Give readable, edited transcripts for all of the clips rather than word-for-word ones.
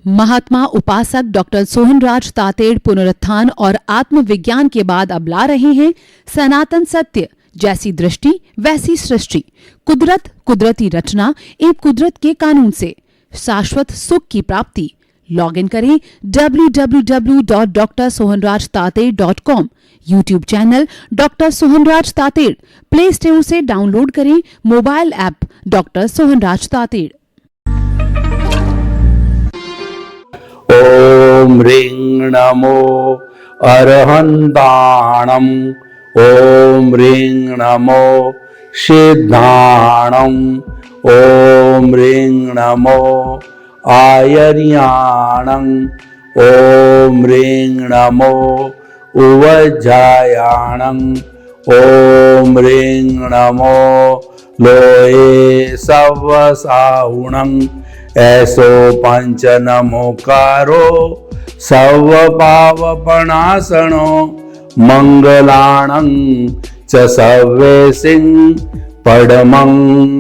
महात्मा उपासक डॉक्टर सोहनराज तातेड़ पुनरुत्थान और आत्मविज्ञान के बाद अब ला रहे हैं सनातन सत्य, जैसी दृष्टि वैसी सृष्टि, कुदरत, कुदरती रचना एवं कुदरत के कानून से शाश्वत सुख की प्राप्ति। लॉग इन करें www.drsohanrajtated.com, YouTube channel doctor Sohanraj Tated, play store से डाउनलोड करें mobile app doctor Sohanraj Tated. ओम ह्रीं नमो अरहन्ताणम्, ओम ह्रीं नमो सिद्धाणम्, ओम ह्रीं नमो आयर्याणम्, ओम ह्रीं नमो उवज्जायाणम्, ओम ह्रीं नमो लोये सवसाहुणम्, ऐसो पंच नमोकारो सर्व पावपनाशनो मंगलाणं च सर्वेसिं पडमं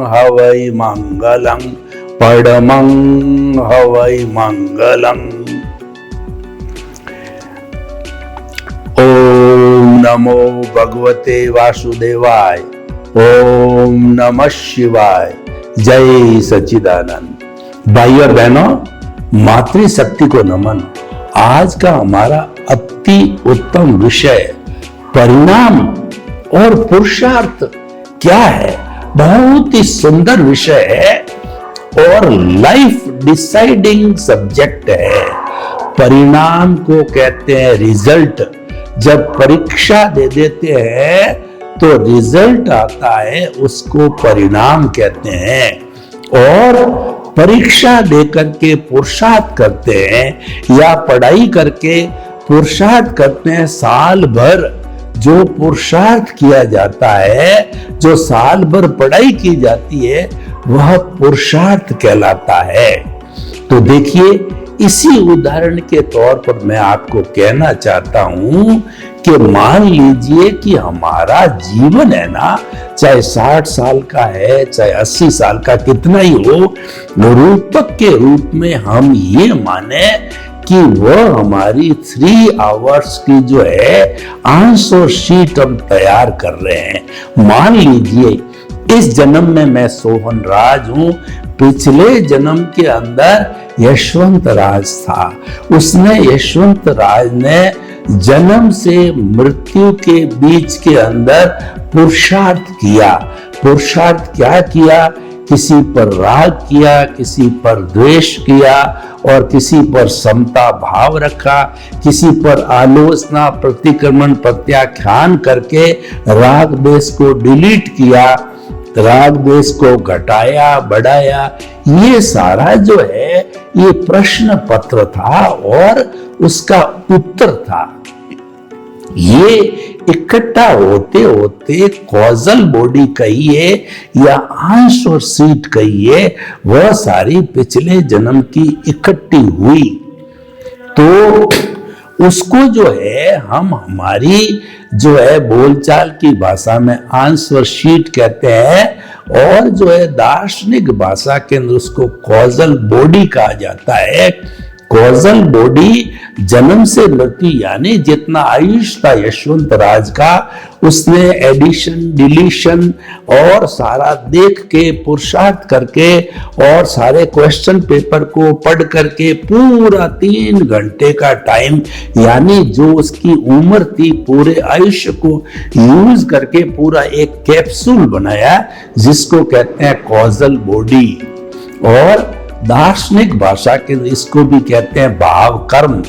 हवै मंगलं, पडमं हवै मंगलम्। ओम नमो भगवते वासुदेवाय, ओम नमः शिवाय। जय सच्चिदानंद। भाइयों बहनों, मातृशक्ति को नमन। आज का हमारा अति उत्तम विषय परिणाम और पुरुषार्थ क्या है। बहुत ही सुंदर विषय है और लाइफ डिसाइडिंग सब्जेक्ट है। परिणाम को कहते हैं रिजल्ट। जब परीक्षा दे देते हैं तो रिजल्ट आता है, उसको परिणाम कहते हैं। और परीक्षा देकर के पुरुषार्थ करते हैं या पढ़ाई करके पुरुषार्थ करते हैं, साल भर जो पुरुषार्थ किया जाता है, जो साल भर पढ़ाई की जाती है, वह पुरुषार्थ कहलाता है। तो देखिए, इसी उदाहरण के तौर पर मैं आपको कहना चाहता हूं कि मान लीजिए कि हमारा जीवन है ना, चाहे 60 साल का है, चाहे 80 साल का, कितना ही हो, रूपक के रूप में हम ये माने कि वह हमारी 3 आवर्स की जो है आंसर शीट हम तैयार कर रहे हैं। मान लीजिए इस जन्म में मैं सोहन राज हूं, पिछले जन्म के अंदर यशवंत राज था। उसने यशवंत राज ने जन्म से मृत्यु के बीच के अंदर पुरुषार्थ किया। पुरुषार्थ क्या किया? किसी पर राग किया, किसी पर द्वेष किया और किसी पर समता भाव रखा, किसी पर आलोचना, प्रतिक्रमण, प्रत्याख्यान करके राग द्वेष को डिलीट किया, राग द्वेष को घटाया, बढ़ाया। ये सारा जो है ये प्रश्न पत्र था और उसका उत्तर था। ये इकट्ठा होते होते कॉजल बॉडी कहिए या आंसर सीट कहिए, वह सारी पिछले जन्म की इकट्ठी हुई। तो उसको जो है हम हमारी जो है बोलचाल की भाषा में आंसर शीट कहते हैं और जो है दार्शनिक भाषा के अंदर उसको कॉजल बॉडी कहा जाता है। कॉजल बॉडी जन्म से मृत्यु यानी जितना आयुष था यशवंत राज का, उसने एडिशन, डिलीशन और सारा देख के पुरुषार्थ करके और सारे क्वेश्चन पेपर को पढ़ करके पूरा 3 घंटे का टाइम यानी जो उसकी उम्र थी पूरे आयुष्य को यूज करके पूरा एक कैप्सूल बनाया जिसको कहते हैं कॉजल बॉडी। और दार्शनिक भाषा के इसको भी कहते हैं भाव कर्म,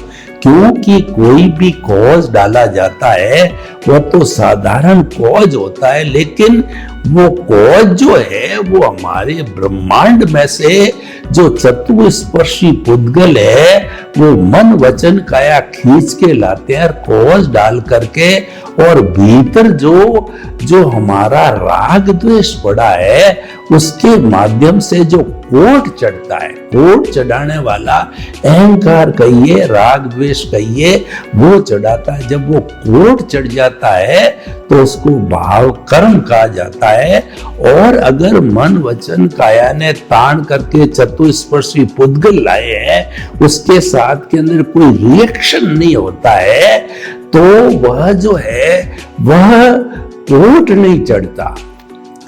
क्योंकि कोई भी कॉज डाला जाता है वह तो साधारण कॉज होता है, लेकिन वो कॉज जो है वो हमारे ब्रह्मांड में से जो चतुस्पर्शी पुद्गल है वो मन वचन काया खींच के लाते हैं कॉज डाल करके। और भीतर जो हमारा राग द्वेष पड़ा है उसके माध्यम से जो कोट चढ़ता है, कोट चढ़ाने वाला अहंकार कहिए, राग द्वेष कहिए, वो चढ़ाता है। जब वो कोट चढ़ जाता है तो उसको भाव कर्म कहा जाता है। और अगर मन वचन काया ने तान करके चतुस्पर्शी पुद्गल लाए हैं, उसके साथ के अंदर कोई रिएक्शन नहीं होता है, तो वह जो है वह कोट नहीं चढ़ता।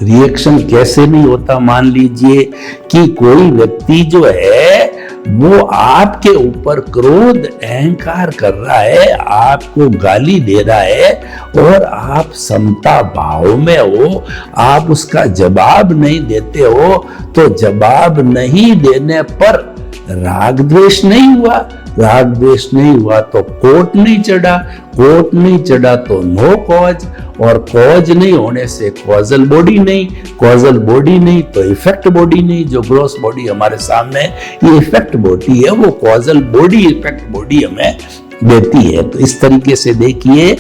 रिएक्शन कैसे नहीं होता? मान लीजिए कि कोई व्यक्ति जो है वो आपके ऊपर क्रोध अहंकार कर रहा है, आपको गाली दे रहा है और आप समता भाव में हो, आप उसका जवाब नहीं देते हो, तो जवाब नहीं देने पर राग द्वेष नहीं हुआ, राग द्वेष नहीं हुआ तो कोट नहीं चढ़ा, कोट नहीं चढ़ा तो नो कॉज, और कॉज नहीं होने से कॉजल बॉडी नहीं, कॉजल बॉडी नहीं तो इफेक्ट बॉडी नहीं। जो ग्रॉस बॉडी हमारे सामने ये इफेक्ट बॉडी है, वो कॉजल बॉडी इफेक्ट बॉडी हमें देती है। तो इस तरीके से देखिए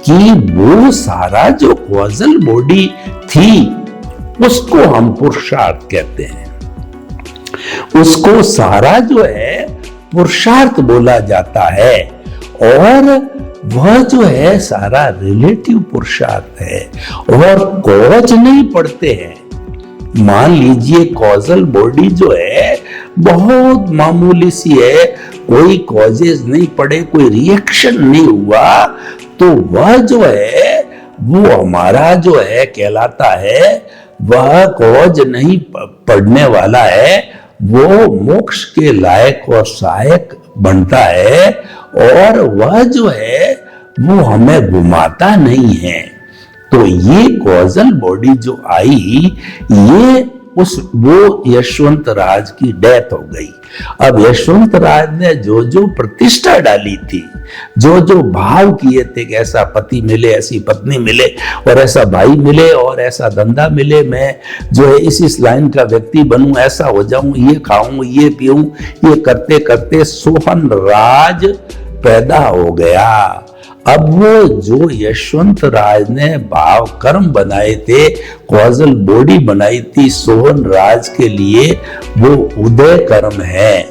कि वो सारा जो कॉजल बॉडी थी उसको हम पुरुषार्थ कहते हैं, उसको सारा जो है पुरुषार्थ बोला जाता है, और वह जो है सारा रिलेटिव पुरुषार्थ है और कॉज नहीं पड़ते हैं। मान लीजिए कॉजल बॉडी जो है बहुत मामूली सी है, कोई कॉजेज नहीं पड़े, कोई रिएक्शन नहीं हुआ, तो वह जो है वो हमारा जो है कहलाता है, वह कॉज नहीं पड़ने वाला है, वो मोक्ष के लायक और सहायक बनता है, और वह जो है वो हमें घुमाता नहीं है। तो ये कॉजल बॉडी जो आई, ये वो यशवंत राज की डेथ हो गई। अब यशवंत राज ने जो जो प्रतिष्ठा डाली थी, जो जो भाव किए थे कि ऐसा पति मिले, ऐसी पत्नी मिले, और ऐसा भाई मिले, और ऐसा धंधा मिले, मैं जो है इस लाइन का व्यक्ति बनूं, ऐसा हो जाऊं, ये खाऊं, ये पीऊं, ये करते करते सोहन राज पैदा हो गया। अब वो जो यशवंत राज ने भाव कर्म बनाए थे, कॉजल बॉडी बनाई थी सोहन राज के लिए, वो उदय कर्म है,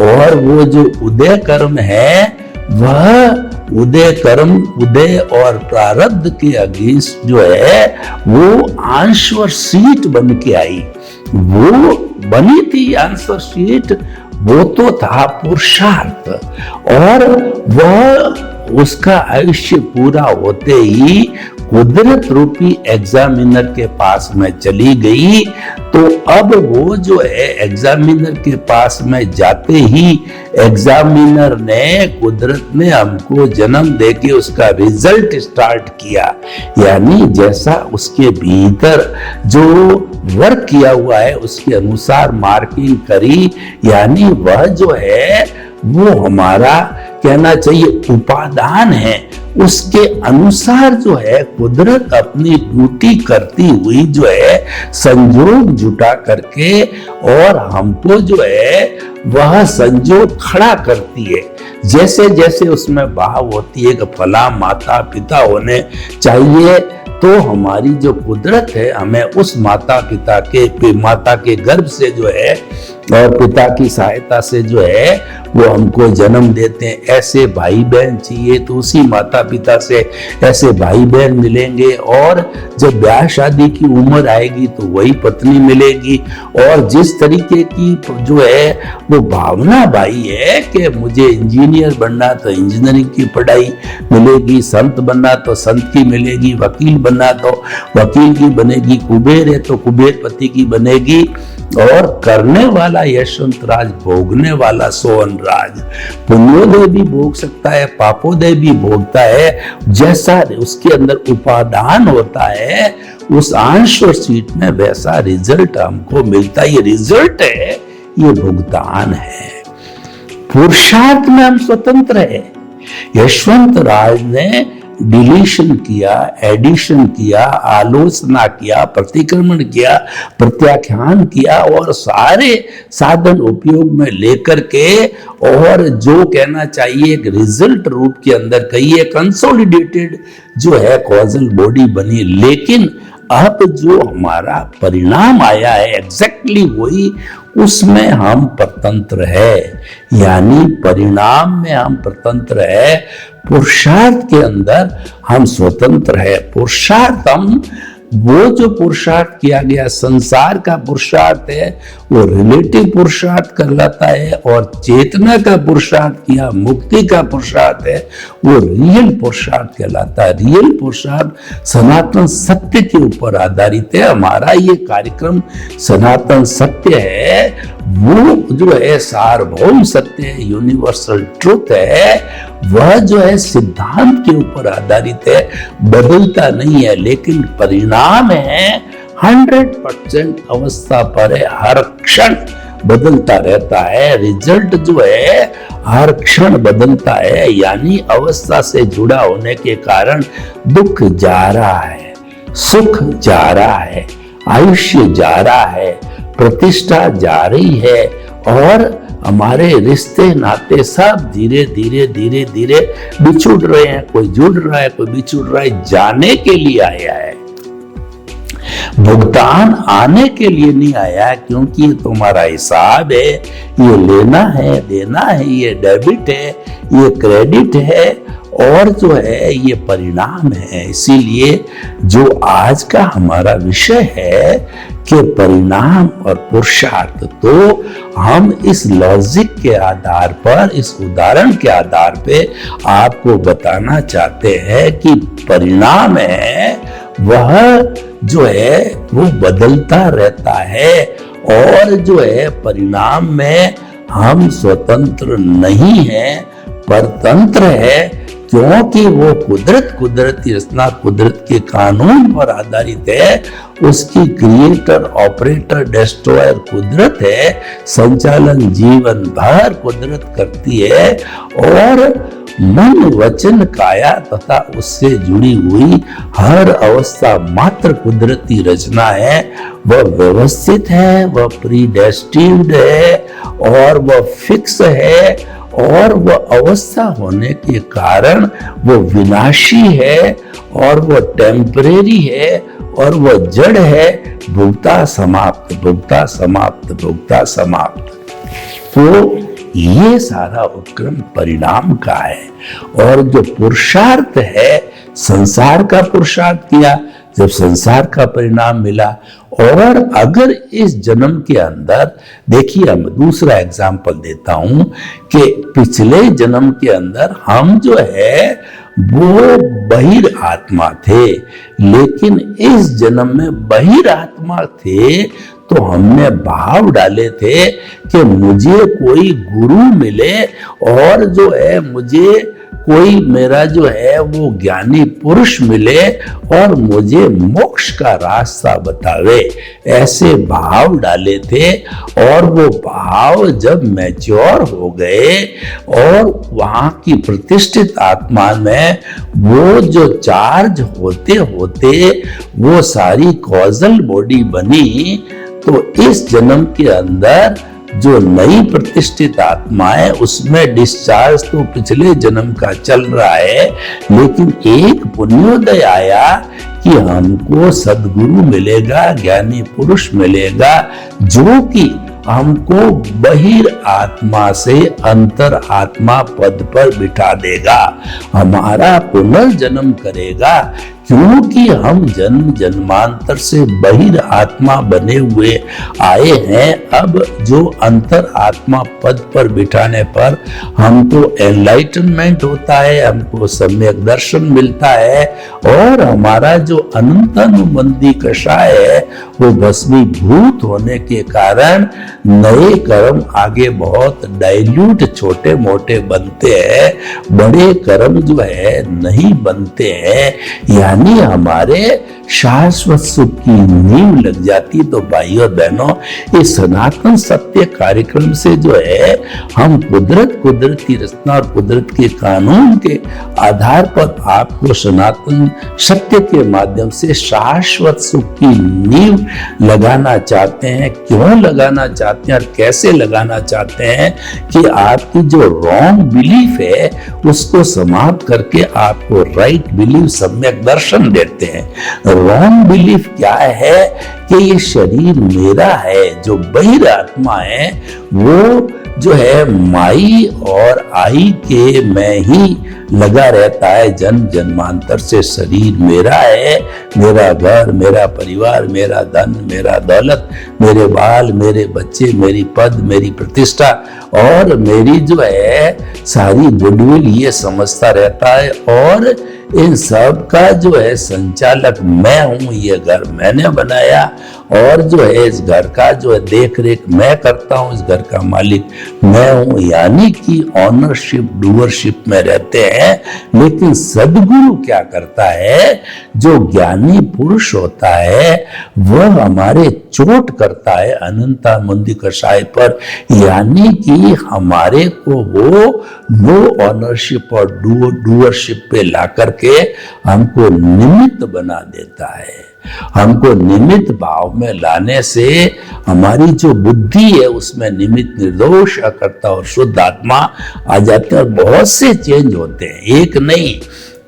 और वो जो उदय कर्म है वह उदय कर्म उदय और प्रारब्ध के अगेंस्ट जो है वो आंसर शीट बन के आई। वो बनी थी आंसर शीट, वो तो था पुरुषार्थ, और वह उसका आयुष्य पूरा होते ही कुदरत रूपी एग्जामिनर के पास में चली गई। तो अब वो जो है एग्जामिनर के पास में जाते ही एग्जामिनर ने, कुदरत ने हमको जन्म देके उसका रिजल्ट स्टार्ट किया, यानी जैसा उसके भीतर जो वर्क किया हुआ है उसके अनुसार मार्किंग करी, यानी वह जो है वो हमारा कहना चाहिए उपादान है, उसके अनुसार जो है कुदरत अपनी ड्यूटी करती हुई जो है संजोग जुटा करके और हमको जो है वह संजोग खड़ा करती है। जैसे जैसे उसमें भाव होती है कि फला माता पिता होने चाहिए, तो हमारी जो कुदरत है हमें उस माता के गर्भ से जो है और पिता की सहायता से जो है वो हमको जन्म देते हैं। ऐसे भाई बहन चाहिए तो उसी माता पिता से ऐसे भाई बहन मिलेंगे, और जब ब्याह शादी की उम्र आएगी तो वही पत्नी मिलेगी। और जिस तरीके की जो है वो भावना भाई है कि मुझे इंजीनियर बनना तो इंजीनियरिंग की पढ़ाई मिलेगी, संत बनना तो संत की मिलेगी, वकील बनना तो वकील की बनेगी, कुबेर है तो कुबेर पति की बनेगी। और करने वाला यशवंत राज, भोगने वाला सोहन राज। पुण्योदय भी भोग सकता है, पापोदय भी भोगता है, जैसा उसके अंदर उपादान होता है उस आंसर शीट में वैसा रिजल्ट हमको मिलता है। ये रिजल्ट है, ये भुगतान है। पुरुषार्थ में हम स्वतंत्र है। यशवंत राज ने डिलीशन किया, एडिशन किया, आलोचना किया, प्रतिक्रमण किया, प्रत्याख्यान किया, और सारे साधन उपयोग में लेकर के, और जो कहना चाहिए एक रिजल्ट रूप के अंदर कहिए कंसोलिडेटेड जो है कॉजल बॉडी बनी। लेकिन अब जो हमारा परिणाम आया है एग्जैक्टली वही, उसमें हम स्वतंत्र है, यानी परिणाम में हम स्वतंत्र है, पुरुषार्थ के अंदर हम स्वतंत्र है। पुरुषार्थ हम वो जो पुरुषार्थ किया गया संसार का पुरुषार्थ है वो रिलेटिव पुरुषार्थ कहलाता है, और चेतना का पुरुषार्थ किया मुक्ति का पुरुषार्थ है वो रियल पुरुषार्थ कहलाता है। रियल पुरुषार्थ सनातन सत्य के ऊपर आधारित है। हमारा ये कार्यक्रम सनातन सत्य है, वो जो है सार्वभौम सत्य है, यूनिवर्सल ट्रुथ है, वह जो है सिद्धांत के ऊपर आधारित है, बदलता नहीं है। लेकिन परिणाम है 100% अवस्था पर है, हर क्षण बदलता रहता है। रिजल्ट जो है हर क्षण बदलता है, यानी अवस्था से जुड़ा होने के कारण दुख जा रहा है, सुख जा रहा है, आयुष्य जा रहा है, प्रतिष्ठा जा रही है, और हमारे रिश्ते नाते सब धीरे धीरे धीरे धीरे बिछुड़ रहे हैं। कोई जुड़ रहा है, कोई बिछुड़ रहा है, जाने के लिए आया है, भुगतान आने के लिए नहीं आया, क्योंकि ये तुम्हारा हिसाब है, ये लेना है, देना है, ये डेबिट है, ये क्रेडिट है, और जो है ये परिणाम है। इसीलिए जो आज का हमारा विषय है कि परिणाम और पुरुषार्थ, तो हम इस लॉजिक के आधार पर, इस उदाहरण के आधार पे आपको बताना चाहते हैं कि परिणाम है वह जो है वो बदलता रहता है, और जो है परिणाम में हम स्वतंत्र नहीं हैं, परतंत्र है, क्योंकि वो कुदरती रचना, कुदरत के कानून पर आधारित है। उसकी क्रिएटर, ऑपरेटर, डिस्ट्रॉयर कुदरत है, संचालन जीवन भर कुदरत करती है, और मन वचन काया तथा उससे जुड़ी हुई हर अवस्था मात्र कुदरती रचना है। वह व्यवस्थित है, वह प्रीडेस्टिन्ड है, और वह फिक्स है, और वह अवस्था होने के कारण वो विनाशी है, और वह टेम्परेरी है, और वह जड़ है। भुगता समाप्त, भुगता समाप्त, भुगता समाप्त। तो ये सारा उपक्रम परिणाम का है। और जो पुरुषार्थ है, संसार का पुरुषार्थ किया, जब संसार का परिणाम मिला, और अगर इस जन्म के अंदर, देखिए हम दूसरा एग्जाम्पल देता हूं कि पिछले जन्म के अंदर हम जो है वो बहिर आत्मा थे, लेकिन इस जन्म में बहिर आत्मा थे तो हमने भाव डाले थे कि मुझे कोई गुरु मिले, और जो है मुझे कोई मेरा जो है वो ज्ञानी पुरुष मिले, और मुझे मोक्ष का रास्ता बतावे, ऐसे भाव डाले थे। और वो भाव जब मैच्योर हो गए, और वहां की प्रतिष्ठित आत्मा में वो जो चार्ज होते होते वो सारी कॉजल बॉडी बनी, तो इस जन्म के अंदर जो नई प्रतिष्ठित आत्मा है उसमें डिस्चार्ज तो पिछले जन्म का चल रहा है, लेकिन एक पुण्योदय आया कि हमको सद्गुरु मिलेगा, ज्ञानी पुरुष मिलेगा, जो कि हमको बहिर आत्मा से अंतर आत्मा पद पर बिठा देगा, हमारा पुनर्जन्म करेगा, क्योंकि हम जन्म जन्मांतर से बहिर आत्मा बने हुए आए हैं। अब जो अंतर आत्मा पद पर बिठाने पर हमको एनलाइटनमेंट होता है, हमको सम्यक दर्शन मिलता है, और हमारा जो अनंतानुबंधी कषाय है वो भस्मीभूत होने के कारण नए कर्म आगे बहुत डाइल्यूट छोटे मोटे बनते हैं, बड़े कर्म जो है नहीं बनते हैं, यानी हमारे शाश्वत सुख की नींव लग जाती। तो भाइयों बहनों, इस सनातन सत्य कार्यक्रम से जो है हम कुदरती रचना और कुदरत के कानून के आधार पर आपको सनातन सत्य के माध्यम से शाश्वत सुख की नींव लगाना चाहते हैं। क्यों लगाना चाहते हैं और कैसे लगाना चाहते हैं कि आपकी जो रॉन्ग बिलीफ है उसको समाप्त करके आपको राइट बिलीफ, सम्यक दर्शन देते हैं। रॉन्ग बिलीफ क्या है कि ये शरीर मेरा है, जो बहिर आत्मा है वो जो है माई और आई के में ही लगा रहता है जन्म जन्मांतर से। शरीर मेरा है, मेरा घर, मेरा परिवार, मेरा धन, मेरा दौलत, मेरे बाल, मेरे बच्चे, मेरी पद, मेरी प्रतिष्ठा और मेरी जो है सारी गुडविल, ये समझता रहता है। और इन सब का जो है संचालक मैं हूं, ये घर मैंने बनाया और जो है इस घर का जो है देख रेख मैं करता हूं, इस घर का मालिक मैं हूं, यानी कि ऑनरशिप डूअरशिप में रहते हैं। लेकिन सदगुरु क्या करता है, जो ज्ञानी पुरुष होता है वह हमारे चोट करता है अनंता मुंदी कषाय पर, यानी कि हमारे को वो नो ऑनरशिप और डूअरशिप पे ला करके हमको निमित्त बना देता है। हमको निमित्त भाव में लाने से हमारी जो बुद्धि है उसमें निमित्त, निर्दोष, अकर्ता और शुद्ध आत्मा आ जाते हैं और बहुत से चेंज होते हैं, एक नहीं।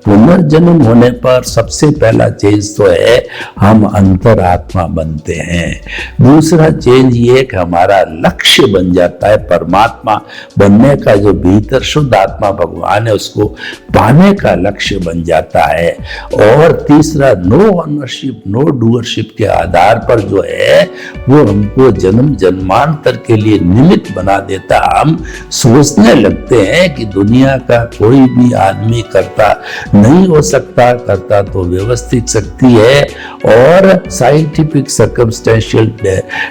पुनर्जन्म होने पर सबसे पहला चेंज तो है हम अंतरात्मा बनते हैं। दूसरा चेंज ये कि हमारा लक्ष्य बन जाता है परमात्मा बनने का, जो भीतर शुद्ध आत्मा भगवान है उसको पाने का लक्ष्य बन जाता है। और तीसरा नो ऑनरशिप नो डूअरशिप के आधार पर जो है वो हमको जन्म जन्मांतर के लिए निमित्त बना देता। हम सोचने लगते हैं कि दुनिया का कोई भी आदमी करता नहीं हो सकता, करता तो व्यवस्थित शक्ति है और साइंटिफिक सर्कमस्टेंशियल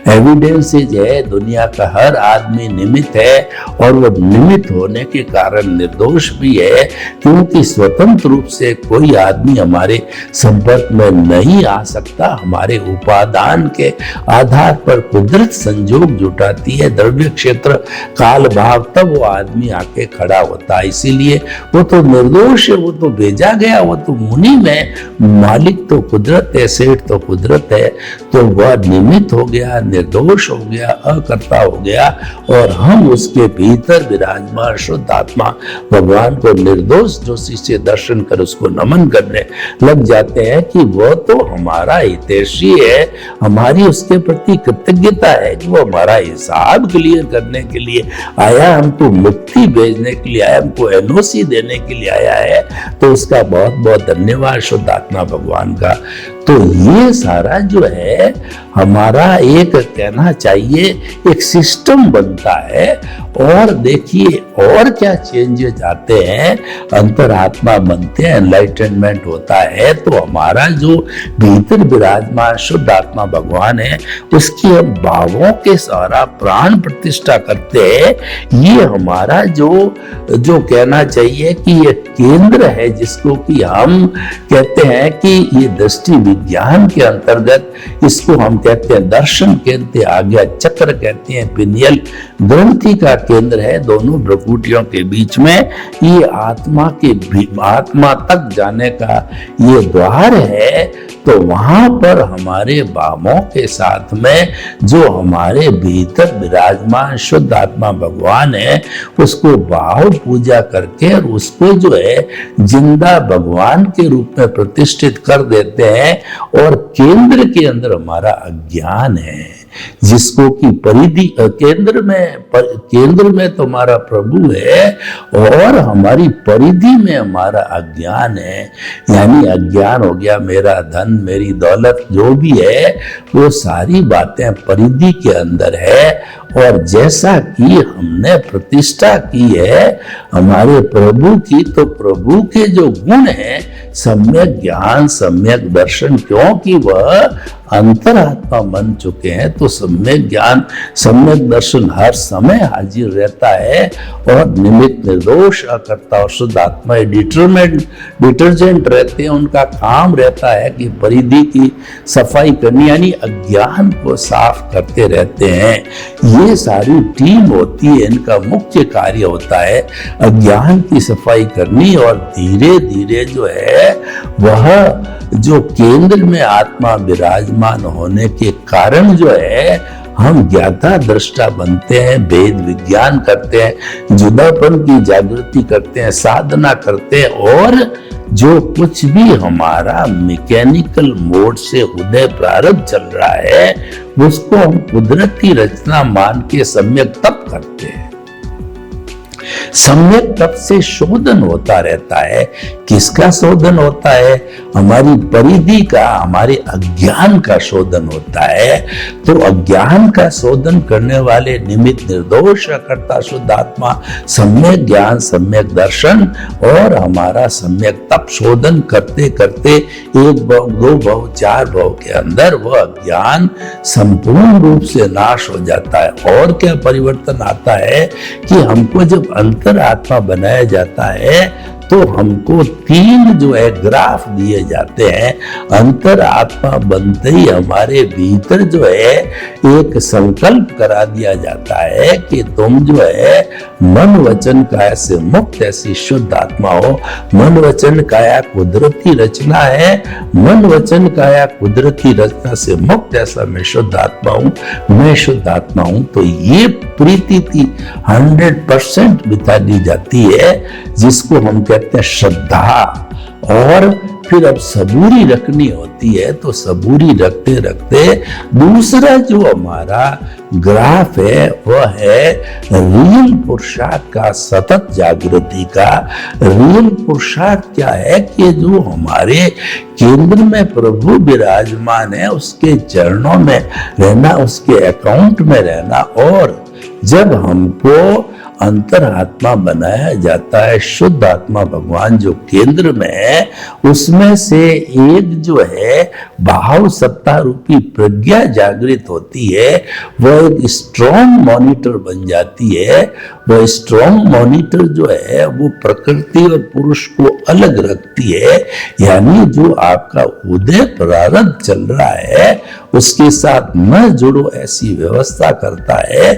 एविडेंसेज है, दुनिया का हर आदमी निमित्त है और वो निमित्त होने के कारण निर्दोष भी है, क्योंकि स्वतंत्र रूप से कोई आदमी हमारे संपर्क में नहीं आ सकता। हमारे उपादान के आधार पर कुदरत संजोग जुटाती है, द्रव्य क्षेत्र काल भाव, तब वो आदमी आके खड़ा होता है। इसीलिए वो तो निर्दोष है, वो तो भेजा गया, वो तो मुनि में, मालिक तो कुदरत है, सेठ तो कुदरत है, तो वह निमित्त हो गया, निर्दोष हो गया, अकर्ता हो गया और हम उसके भीतर विराजमान शुद्ध आत्मा भगवान को निर्दोष जोशी से दर्शन कर उसको नमन करने लग जाते हैं कि वह तो हमारा हितैषी है, हमारी उसके प्रति कृतज्ञता है कि वो हमारा हिसाब क्लियर करने के लिए आया, हमको मुक्ति भेजने के लिए आया, हमको एनओसी देने के लिए आया है, तो उसका बहुत बहुत धन्यवाद शुद्ध आत्मा भगवान का। तो ये सारा जो है हमारा एक कहना चाहिए एक सिस्टम बनता है। और देखिए और क्या चेंजेस आते हैं, अंतरात्मा बनते हैं, एनलाइटनमेंट होता है, तो हमारा जो भीतर विराजमान शुद्ध आत्मा भगवान है उसकी हम भावों के सारा प्राण प्रतिष्ठा करते हैं। ये हमारा जो कहना चाहिए कि ये केंद्र है, जिसको कि हम कहते हैं कि ये दृष्टि विज्ञान के अंतर्गत इसको हम कहते हैं दर्शन केंद्र, आज्ञा चक्र कहते हैं, पिनियल ग्रंथि का केंद्र है दोनों भ्रुकुटियों के बीच में। ये आत्मा तक जाने का ये द्वार है। तो वहां पर हमारे भावों के साथ में जो हमारे भीतर विराजमान शुद्ध आत्मा भगवान है उसको भाव पूजा करके और उसको जो है जिंदा भगवान के रूप में प्रतिष्ठित कर देते हैं। और केंद्र के अंदर हमारा अज्ञान है, जिसको कि परिधि केंद्र में तो हमारा प्रभु है और हमारी परिधि में हमारा अज्ञान है। यानी अज्ञान हो गया मेरा धन, मेरी दौलत, जो भी है वो सारी बातें परिधि के अंदर है। और जैसा कि हमने प्रतिष्ठा की है हमारे प्रभु की, तो प्रभु के जो गुण हैं सम्यक ज्ञान, सम्यक दर्शन, क्योंकि वह अंतरात्मा बन चुके हैं, तो सम्यक ज्ञान, सम्यक दर्शन हर समय हाजिर रहता है। और निमित्त, निर्दोष, अकर्ता और शुद्ध आत्मा डिटर्जेंट रहते हैं। उनका काम रहता है कि परिधि की सफाई करनी, यानी अज्ञान को साफ करते रहते हैं। ये सारी टीम होती है, इनका मुख्य कार्य होता है अज्ञान की सफाई करनी। और धीरे धीरे जो है वह जो केंद्र में आत्मा विराजमान होने के कारण जो है हम ज्ञाता दृष्टा बनते हैं, भेद विज्ञान करते हैं, जुदापन की जागृति करते हैं, साधना करते हैं। और जो कुछ भी हमारा मैकेनिकल मोड से उदय प्रारब्ध चल रहा है उसको हम कुदरती रचना मान के सम्यक तप करते हैं। सम्यक तप से शोधन होता रहता है। किसका शोधन होता है? हमारी परिधि का, हमारे अज्ञान का शोधन होता है। तो अज्ञान का शोधन करने वाले निमित्त निर्दोष करता शुद्ध आत्मा, सम्यक ज्ञान, सम्यक दर्शन और हमारा सम्यक तप शोधन करते करते एक भव, दो भव, चार भव के अंदर वह अज्ञान संपूर्ण रूप से नाश हो जाता है। और क्या परिवर्तन आता है कि हमको जब अंतर आत्मा बनाया जाता है तो हमको तीन जो है ग्राफ दिए जाते हैं। अंतर आत्मा बनते ही हमारे भीतर जो है एक संकल्प करा दिया जाता है कि तुम जो है मन वचन काया से मुक्त ऐसी शुद्ध आत्मा हो। मन वचन काया कुदरती रचना है, मन वचन काया कुदरती रचना से मुक्त ऐसा मैं शुद्ध आत्मा हूं, मैं शुद्ध आत्मा हूं। तो ये प्रीति 100% बिता दी जाती है, जिसको हम कहते हैं श्रद्धा। और फिर अब सबूरी रखनी होती है, तो सबूरी रखते रखते दूसरा जो हमारा ग्राफ है वह है रियल पुरुषार्थ का, सतत जागृति का। रियल पुरुषार्थ क्या है कि जो हमारे केंद्र में प्रभु विराजमान है उसके चरणों में रहना, उसके अकाउंट में रहना। और जब हमको अंतर आत्मा बनाया जाता है, शुद्ध आत्मा भगवान जो केंद्र में है, उसमें से एक जो है भाव सत्ता रूपी प्रज्ञा जागृत होती है, वह एक स्ट्रॉन्ग मॉनिटर बन जाती है। वह स्ट्रॉन्ग मॉनिटर जो है वो प्रकृति और पुरुष को अलग रखती है। यानी जो आपका उदय प्रारब्ध चल रहा है उसके साथ न जुड़ो ऐसी व्यवस्था करता है।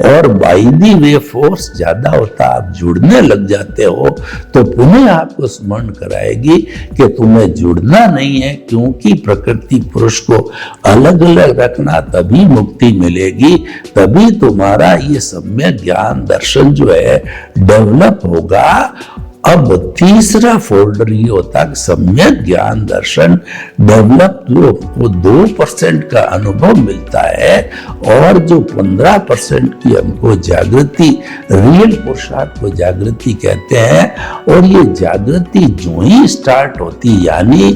और बाई दी वे फोर्स ज्यादा होता, आप जुड़ने लग जाते हो तो पुनः आपको स्मरण कराएगी कि तुम्हें जुड़ना नहीं है, क्योंकि प्रकृति पुरुष को अलग अलग रखना, तभी मुक्ति मिलेगी, तभी तुम्हारा ये सम्यक ज्ञान दर्शन जो है डेवलप होगा। अब तीसरा फोल्डर ये होता है सम्यक ज्ञान दर्शन डेवलप, जो वो 2% का अनुभव मिलता है और जो 15% की हमको जागृति, रियल पुरुषार्थ को जागृति कहते हैं। और ये जागृति जो ही स्टार्ट होती, यानी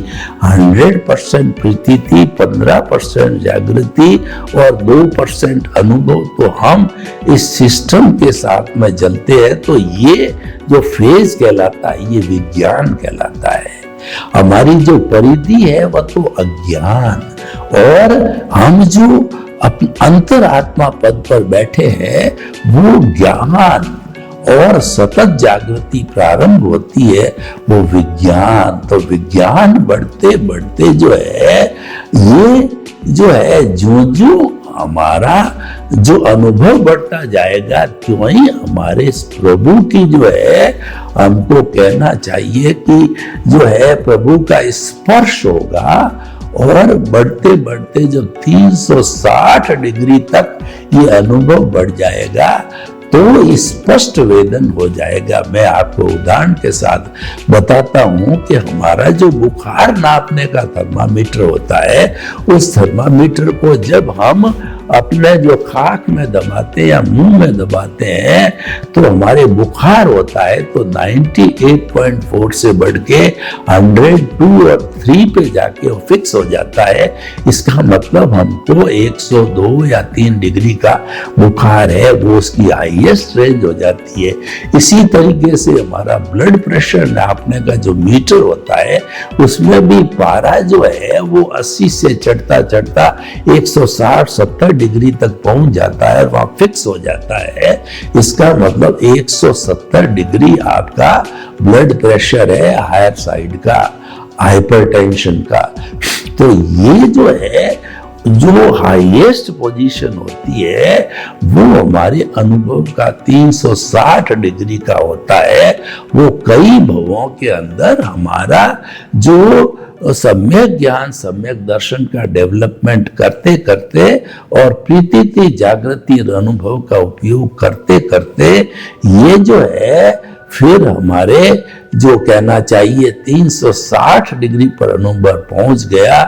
100% प्रीति थी, 15% जागृति और 2% अनुभव, तो हम इस सिस्टम के साथ में चलते हैं। तो ये जो फेज कहलाता है ये विज्ञान कहलाता है। हमारी जो परिधि है वह तो अज्ञान, और हम जो अंतर आत्मा पद पर बैठे हैं वो ज्ञान, और सतत जागृति प्रारंभ होती है वो विज्ञान। तो विज्ञान बढ़ते बढ़ते जो है ये जो है जो हमारा जो अनुभव बढ़ता जाएगा, क्यों ही हमारे प्रभु की जो है हमको कहना चाहिए कि जो है प्रभु का स्पर्श होगा। और बढ़ते बढ़ते जब 360 डिग्री तक ये अनुभव बढ़ जाएगा तो स्पष्ट वेदन हो जाएगा। मैं आपको उदाहरण के साथ बताता हूं कि हमारा जो बुखार नापने का थर्मामीटर होता है, उस थर्मामीटर को जब हम अपने जो खाक में दबाते हैं या मुंह में दबाते हैं तो हमारे बुखार होता है तो 98.4 से बढ़ के 102 और 3 पे जाके वो फिक्स हो जाता है। इसका मतलब हमको 102 या 3 डिग्री का बुखार है, वो उसकी हाईएस्ट रेंज हो जाती है। इसी तरीके से हमारा ब्लड प्रेशर नापने का जो मीटर होता है उसमें भी पारा जो है वो 80 से चढ़ता चढ़ता 160-70 डिग्री तक पहुंच जाता है, वहां फिक्स हो जाता है। इसका मतलब 170 डिग्री आपका ब्लड प्रेशर है, हायर साइड का, हाइपरटेंशन का। तो ये जो है जो हाईएस्ट पोजीशन होती है वो हमारे अनुभव का 360 डिग्री का होता है। वो कई भवों के अंदर हमारा जो सम्यक ज्ञान, सम्यक दर्शन का डेवलपमेंट करते करते और प्रीति जागृति अनुभव का उपयोग करते करते ये जो है फिर हमारे जो कहना चाहिए 360 डिग्री पर अनुभव पहुंच गया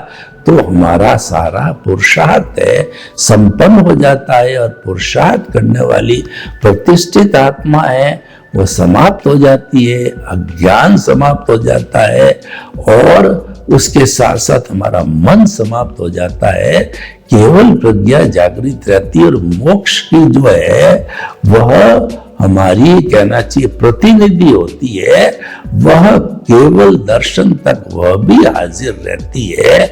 तो हमारा सारा पुरुषार्थ है संपन्न हो जाता है। और पुरुषार्थ करने वाली प्रतिष्ठित आत्मा है वो समाप्त हो जाती है, अज्ञान समाप्त हो जाता है और उसके साथ साथ हमारा मन समाप्त हो जाता है। केवल प्रज्ञा जागृत रहती है और मोक्ष की जो है वह हमारी कहना चाहिए प्रतिनिधि होती है, वह केवल दर्शन तक वह भी हाजिर रहती है।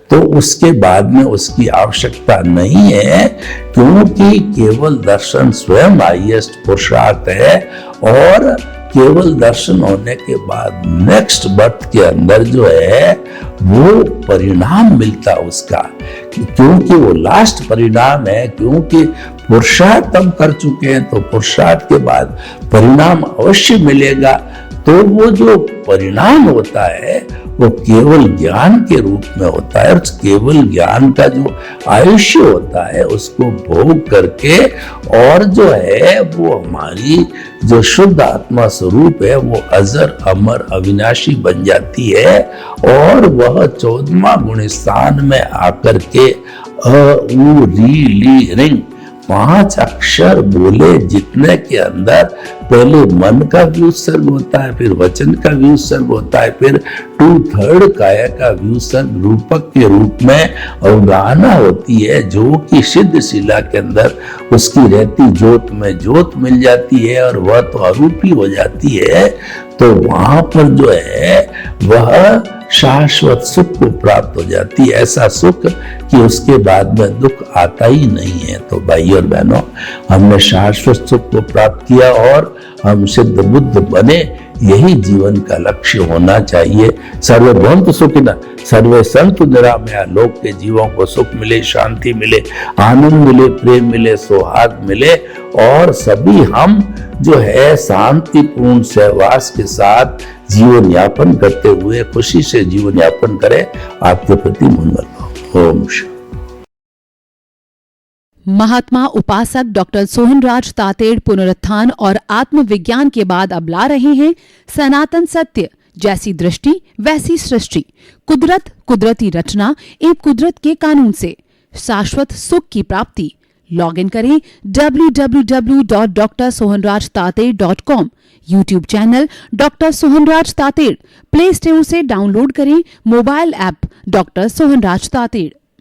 तो उसके बाद में उसकी आवश्यकता नहीं है, क्योंकि केवल दर्शन स्वयं हाईएस्ट पुरुषार्थ है। और केवल दर्शन होने के बाद नेक्स्ट बर्थ के अंदर जो है वो परिणाम मिलता उसका, क्योंकि वो लास्ट परिणाम है। क्योंकि पुरुषार्थ हम कर चुके हैं तो पुरुषार्थ के बाद परिणाम अवश्य मिलेगा। तो वो जो परिणाम होता है वो केवल ज्ञान के रूप में होता है, और केवल ज्ञान का जो आयुष्य होता है उसको भोग करके और जो है वो हमारी जो शुद्ध आत्मा स्वरूप है वो अजर अमर अविनाशी बन जाती है। और वह 14वां गुण स्थान में आकर के उ री ली रिंग 5 अक्षर बोले, जितने के अंदर पहले मन का भी उत्सर्ग होता है, फिर वचन का भी उत्सर्ग होता है, फिर 2/3 काया का भी उत्सर्ग रूपक के रूप में अवगाहना होती है, जो कि सिद्ध शिला के अंदर उसकी रहती ज्योत में ज्योत मिल जाती है और वह तो अरूपी हो जाती है। तो वहां पर जो है वह शाश्वत सुख को प्राप्त हो जाती है, ऐसा सुख कि उसके बाद में दुख आता ही नहीं है। तो भाई और बहनों, हमने शाश्वत सुख को प्राप्त किया और हम सिद्ध बुद्ध बने, यही जीवन का लक्ष्य होना चाहिए। सर्वे भवन्तु सुखिनः, सर्वे सन्तु निरामया। लोक के जीवों को सुख मिले, शांति मिले, आनंद मिले, प्रेम मिले, सौहार्द मिले और सभी हम जो है शांतिपूर्ण सहवास के साथ जीवन यापन करते हुए खुशी से जीवन यापन करें। आपके प्रति मंगल हो। ओम शांति। महात्मा उपासक डॉक्टर सोहनराज तातेड़ पुनरुत्थान और आत्मविज्ञान के बाद अब ला रहे हैं सनातन सत्य, जैसी दृष्टि वैसी सृष्टि, कुदरत कुदरती रचना एवं कुदरत के कानून से शाश्वत सुख की प्राप्ति। लॉग इन करें www.drsohanrajtated.com, YouTube channel doctor Sohanraj Tated, play store से डाउनलोड करें mobile app doctor Sohanraj Tated.